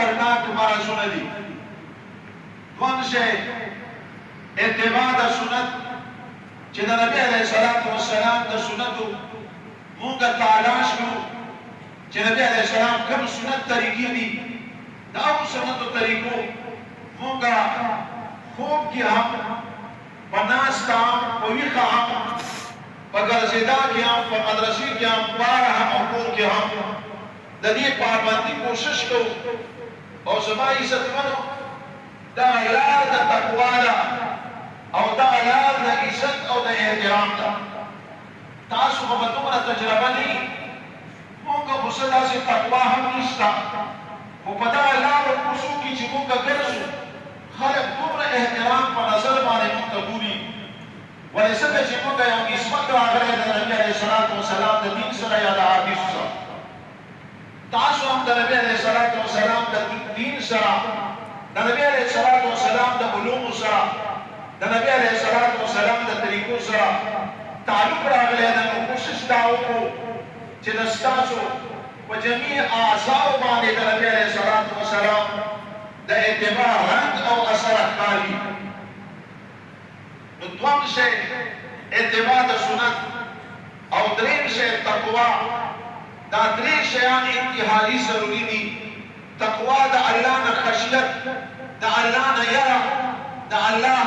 خطرناک مرضونه دي. دویم شی اتباع د سنت چې د نبی علیه الصلاة والسلام د سنتو مونږ تلاش کړو چې نبی علیه السلام کوم سنت طریقې دي دا سنتو طریقو مونږ خوب کې هم په ناسته هم په ویښه هم په ګرځېدا کې هم په مدرسې کې هم باره هم او کور کې هم د دې پابندي کوشش کوو او زما عزتمنو دا لار د تقوا ده او دا لار د عزت او د احترام ده. تاسو خو به دومره تجربه نه وي مونږ خو څه داسې تقوا هم نشته خو په دغه لارو کوڅو کې چې مونږ ګرځو خلک دومره احترام په نظر باندې مونږ ته ګوري ولې ځکه چې مونږ یو نسبت راغلی د نبي علیه الصلاة والسلام د دین سره یا د حدیث سره. تاسو هم د نبی علیه الصلاة والسلام د دین سره د نبی علیه الصلاة والسلام د علومو سره د نبی علیه الصلاة والسلام د طریقو سره تعلق راغلی ده. نو کوشش دا وکړو چې د ستاسو په جمیع اعضاو باندې د نبی علیه الصلاة والسلام د اتباع رنګ او اثر ښکاري. نو دویم شی اتباع د سنت او دریم شی تقوا. دا درې شیان انتهایی ضروري دي. تقوا د الله نه خشیت، د الله نه یره، د الله